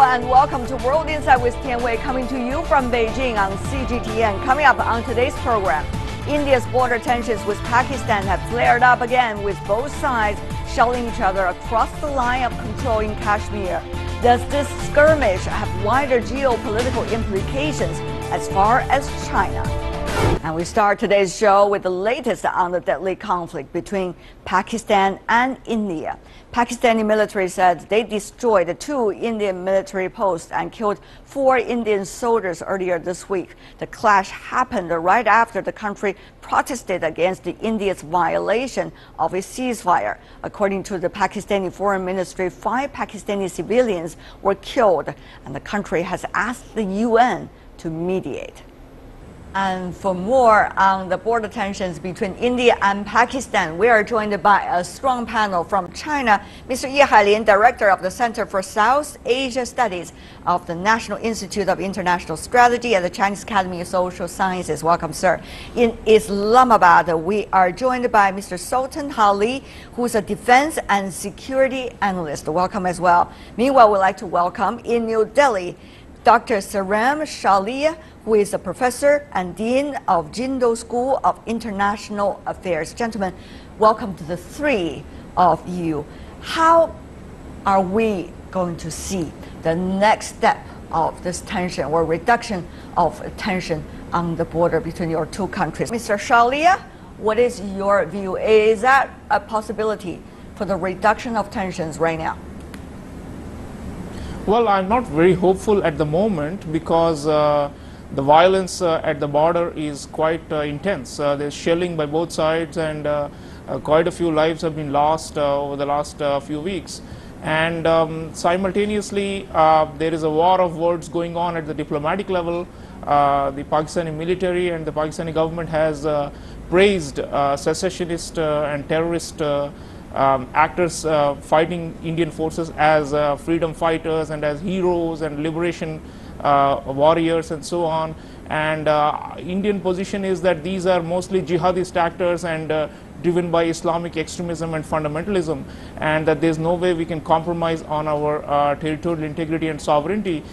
and welcome to World Insight with Tian Wei, coming to you from Beijing on CGTN. Coming up on today's program, India's border tensions with Pakistan have flared up again, with both sides shelling each other across the line of control in Kashmir. Does this skirmish have wider geopolitical implications as far as China? And we start today's show with the latest on the deadly conflict between Pakistan and India. Pakistani military said they destroyed 2 Indian military posts and killed 4 Indian soldiers earlier this week. The clash happened right after the country protested against India's violation of a ceasefire. According to the Pakistani Foreign Ministry, 5 Pakistani civilians were killed, and the country has asked the UN to mediate. And for more on the border tensions between India and Pakistan, we are joined by a strong panel from China. Mr. Ye Hailin, Director of the Center for South Asia Studies of the National Institute of International Strategy at the Chinese Academy of Social Sciences. Welcome, sir. In Islamabad, we are joined by Mr. Sultan Ali, who is a defense and security analyst. Welcome as well. Meanwhile, we'd like to welcome in New Delhi Dr. Sreeram Chaulia, who is a professor and dean of Jindal School of International Affairs. Gentlemen, welcome to the 3 of you. How are we going to see the next step of this tension or reduction of tension on the border between your 2 countries? Mr. Chaulia, what is your view? Is that a possibility for the reduction of tensions right now? Well, I'm not very hopeful at the moment because the violence at the border is quite intense. There's shelling by both sides, and quite a few lives have been lost over the last few weeks. And simultaneously, there is a war of words going on at the diplomatic level. The Pakistani military and the Pakistani government has praised secessionist and terrorist actors fighting Indian forces as freedom fighters and as heroes and liberation warriors and so on. And Indian position is that these are mostly jihadist actors and driven by Islamic extremism and fundamentalism, and that there's no way we can compromise on our territorial integrity and sovereignty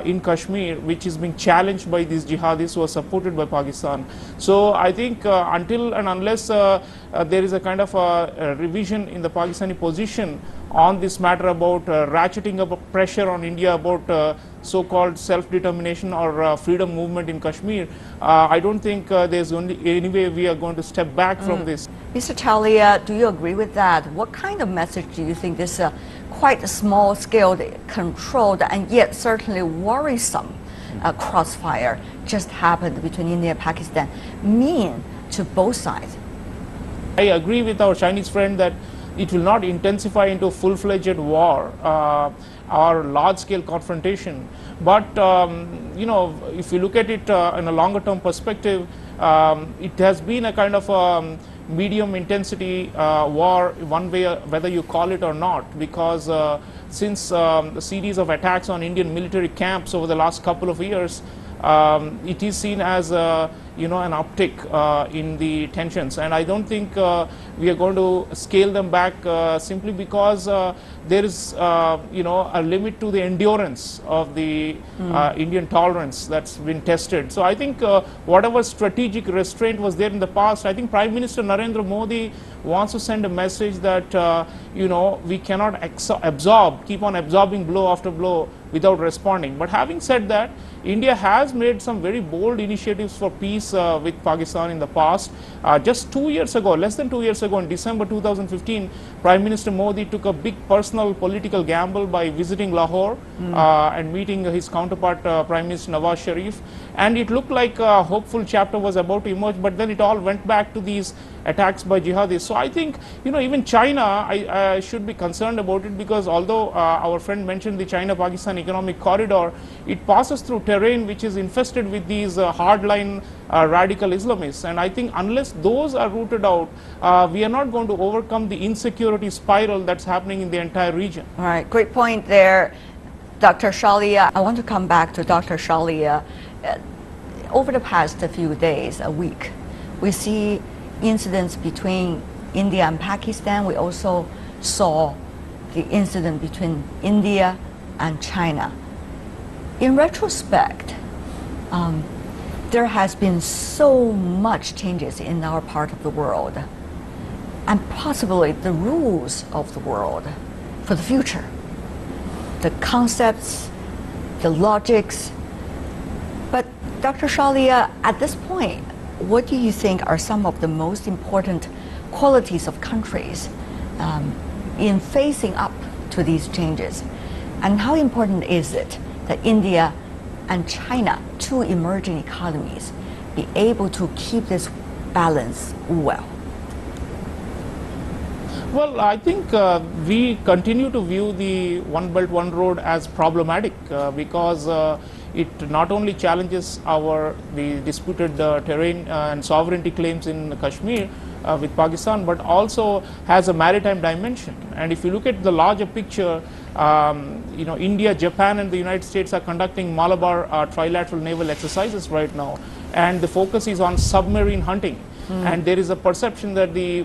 in Kashmir, which is being challenged by these jihadists who are supported by Pakistan. So I think until and unless there is a kind of a revision in the Pakistani position on this matter about ratcheting up pressure on India about so-called self-determination or freedom movement in Kashmir, I don't think there's only any way we are going to step back from this. Mr. Chaulia, do you agree with that? What kind of message do you think this quite small-scale, controlled, and yet certainly worrisome crossfire just happened between India and Pakistan mean to both sides? I agree with our Chinese friend that it will not intensify into full-fledged war or large-scale confrontation. But you know, if you look at it in a longer-term perspective, it has been a kind of medium intensity war, one way, whether you call it or not, because since the series of attacks on Indian military camps over the last couple of years, it is seen as you know, an uptick in the tensions, and I don't think we are going to scale them back simply because there is you know, a limit to the endurance of the Indian tolerance that's been tested. So I think whatever strategic restraint was there in the past, I think Prime Minister Narendra Modi wants to send a message that you know, we cannot keep on absorbing blow after blow without responding. But having said that, India has made some very bold initiatives for peace with Pakistan in the past. Just 2 years ago, less than 2 years ago, in December 2015, Prime Minister Modi took a big personal political gamble by visiting Lahore and meeting his counterpart, Prime Minister Nawaz Sharif. And it looked like a hopeful chapter was about to emerge, but then it all went back to these attacks by jihadis. So I think, you know, even China I should be concerned about it, because although our friend mentioned the China-Pakistan economic corridor, it passes through terrain which is infested with these hardline radical Islamists. And I think unless those are rooted out, we are not going to overcome the insecurity spiral that's happening in the entire region. All right, great point there, Dr. Chaulia. I want to come back to Dr. Chaulia. Over the past few days, a week, we see incidents between India and Pakistan. We also saw the incident between India and China. In retrospect, there has been so much changes in our part of the world, and possibly the rules of the world for the future. The concepts, the logics. But Dr. Chaulia, at this point, what do you think are some of the most important qualities of countries in facing up to these changes? And how important is it that India and China, two emerging economies, be able to keep this balance well? Well, I think we continue to view the One Belt, One Road as problematic because it not only challenges the disputed terrain and sovereignty claims in Kashmir with Pakistan, but also has a maritime dimension. And if you look at the larger picture, India, Japan, and the United States are conducting Malabar trilateral naval exercises right now, and the focus is on submarine hunting. And there is a perception that the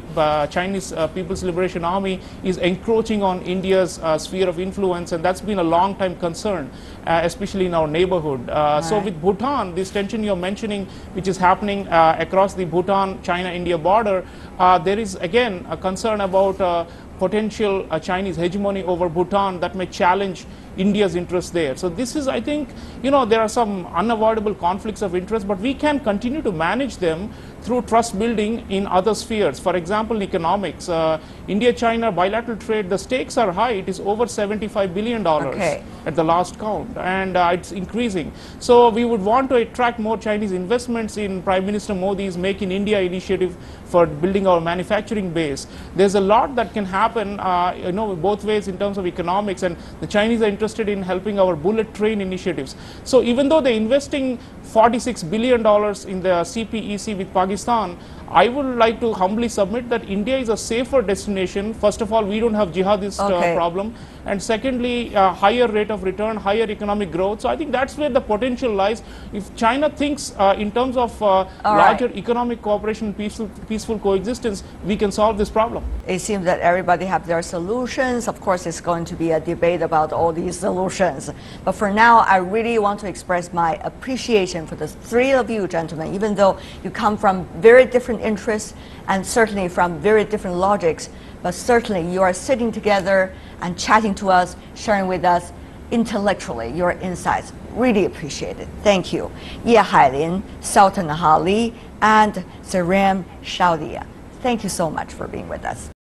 Chinese People's Liberation Army is encroaching on India's sphere of influence, and that's been a long time concern, especially in our neighborhood. So with Bhutan, this tension you're mentioning, which is happening across the Bhutan-China-India border, there is again a concern about potential Chinese hegemony over Bhutan that may challenge India's interests there. So this is, I think, there are some unavoidable conflicts of interest, but we can continue to manage them through trust building in other spheres. For example, economics. India-China bilateral trade, the stakes are high. It is over $75 billion at the last count, and it's increasing. So we would want to attract more Chinese investments in Prime Minister Modi's Make in India initiative for building our manufacturing base. There's a lot that can happen, both ways in terms of economics, and the Chinese are interested in helping our bullet train initiatives. So even though they're investing $46 billion in the CPEC with Pakistan, I would like to humbly submit that India is a safer destination. First of all, we don't have jihadist problem, and secondly, higher rate of return, higher economic growth. So I think that's where the potential lies. If China thinks in terms of larger economic cooperation, peaceful coexistence, we can solve this problem. It seems that everybody have their solutions. Of course, it's going to be a debate about all these solutions. But for now, I really want to express my appreciation for the three of you gentlemen, even though you come from very different interests and certainly from very different logics, but certainly you are sitting together and chatting to us, sharing with us intellectually your insights. Really appreciate it. Thank you. Ye Hailin, Sultan Ali, and Sreeram Chaulia. Thank you so much for being with us.